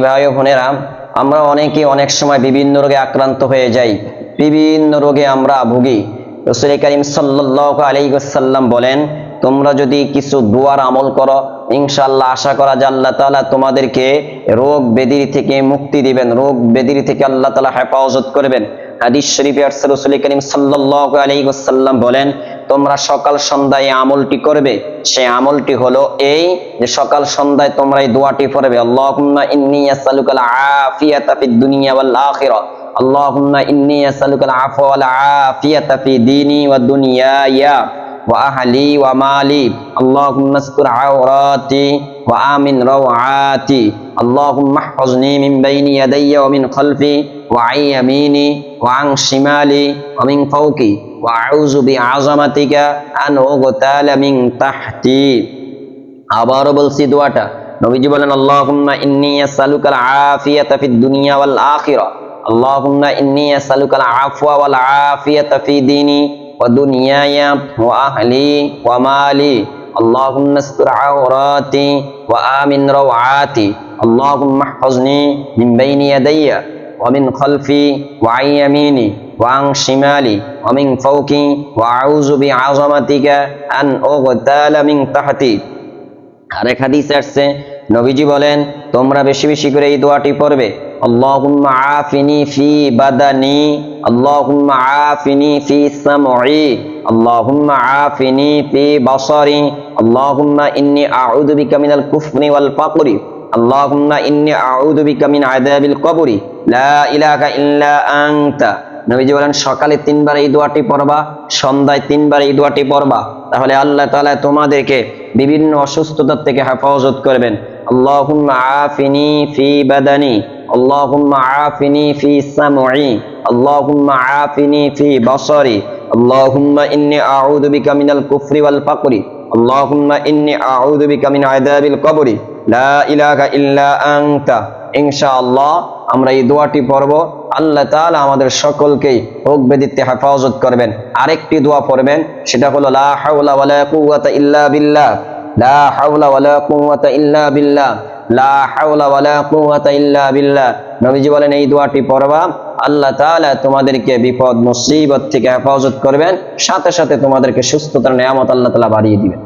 ভাই ও বোনেরা, আমরা অনেকে অনেক সময় বিভিন্ন রোগে আক্রান্ত হয়ে যাই, বিভিন্ন রোগে আমরা ভুগি। রাসূল কারীম সাল্লাল্লাহু আলাইহি ওয়াসাল্লাম বলেন, তোমরা যদি কিছু দুয়ার আমল করো, ইনশাআল্লাহ আশা করা যায় আল্লাহ তাআলা তোমাদেরকে রোগ ব্যাধি থেকে মুক্তি দিবেন, রোগ ব্যাধি থেকে আল্লাহ তাআলা হেফাজত করবেন। হাদিস শরীফে আছে রাসূল কারীম সাল্লাল্লাহু আলাইহি ওয়াসাল্লাম বলেন, তোমরা সকাল সন্ধ্যায় আমলটি করবে। সেই আমলটি হলো এই যে সকাল সন্ধ্যায় তোমরা এই দোয়াটি পড়বে, আল্লাহুম্মা ইন্নী আসআলুকাল আফিয়াতা ফিদ দুনিয়া ওয়াল আখিরাহ, আল্লাহুম্মা ইন্নী আসআলুকাল আফওয়া ওয়াল আফিয়াতা ফি দীনি ওয়া দুনিয়ায়া ওয়া আহলি ওয়া মালি, আল্লাহুম্মা আস্তুর আওরাতি ওয়া আমিন রাওআতি, আল্লাহুম্মা ইহফাজনি মিন বাইনি ইয়াদাইয়া ওয়া মিন খালফি ওয়া আন ইয়ামিনি ওয়া আন শিমালি ওয়া মিন ফাওকি ওয়া আউযু বিআযামাতিকা আন উগতালা মিন তাহতি। আবারও বলছি দোয়াটা, নবীজি বলেন, আল্লাহুম্মা ইন্নী আসআলুকাল আফিয়াতা ফিদ দুনিয়া ওয়াল আখিরাহ, আল্লাহুম্মা ইন্নী আসআলুকাল আফওয়া ওয়াল আফিয়াতা ফি দীনি ওয়া দুনিয়ায়া ওয়া আহলি ওয়া মালি, আল্লাহুম্মা আস্তুর আওরাতি ওয়া আমিন রাওআতি, আল্লাহুম্মা ইহফাজনি মিন বাইনি ইয়াদাইয়া ওয়া মিন খালফি ওয়া আন ইয়ামিনি ওয়া আন শিমালি ওয়া মিন ফাওকি ওয়া আউযু বিআযামাতিকা আন উগতালা মিন তাহতি। আরেক হাদিসে আসছে, নবীজি বলেন, তোমরা বেশি বেশি করে এই দোয়াটি পড়বে, আল্লাহুম্মা আফিনি ফি বাদানি, আল্লাহুম্মা আফিনি ফি সামঈ, আল্লাহুম্মা আফিনি ফি বাসারি, আল্লাহুম্মা ইন্নী আউযু বিকা মিনাল কুফরি ওয়াল ফাকরি, আল্লাহুম্মা ইন্নী আউযু বিকা মিন আযাবিল কবরি, লা ইলাহা ইল্লা আনতা। নবীজি বলেন, সকালে 3 বার এই দোয়াটি পড়বা, সন্ধ্যায় 3 বার এই দোয়াটি পড়বা, তাহলে আল্লাহ তাআলা তোমাদেরকে বিভিন্ন অসুস্থতা থেকে হেফাজত করবেন। আল্লাহুম্মা আফিনি ফি বাদানি, আল্লাহুম্মা আফিনি ফি সামঈ, আল্লাহুম্মা আফিনি ফি বাসারি, আল্লাহুম্মা ইন্নী আউযু বিকা মিনাল কুফরি ওয়াল ফাকরি, আল্লাহুম্মা ইন্নী আউযু বিকা মিন আযাবিল কবরি, লা ইলাহা ইল্লা আনতা। ইনশাআল্লাহ আমরা এই দোয়াটি পড়ব, আল্লাহ তাআলা আমাদের সকলকেই রোগ ব্যাধিতে হেফাজত করবেন। আরেকটি দোয়া পড়বেন, সেটা হলো লা হাওলা ওয়ালা কুওয়াতা ইল্লা বিল্লাহ, লা হাওলা ওয়ালা কুওয়াতা ইল্লা বিল্লাহ, লা হাওলা ওয়ালা কুওয়াতা ইল্লা বিল্লাহ। নবীজি বলেন, এই দোয়াটি পড়বা, আল্লাহ তাআলা তোমাদেরকে বিপদ মুসিবত থেকে হেফাজত করবেন, সাথে সাথে তোমাদেরকে সুস্থতার নিয়ামত আল্লাহ তাআলা বাড়িয়ে দিবেন।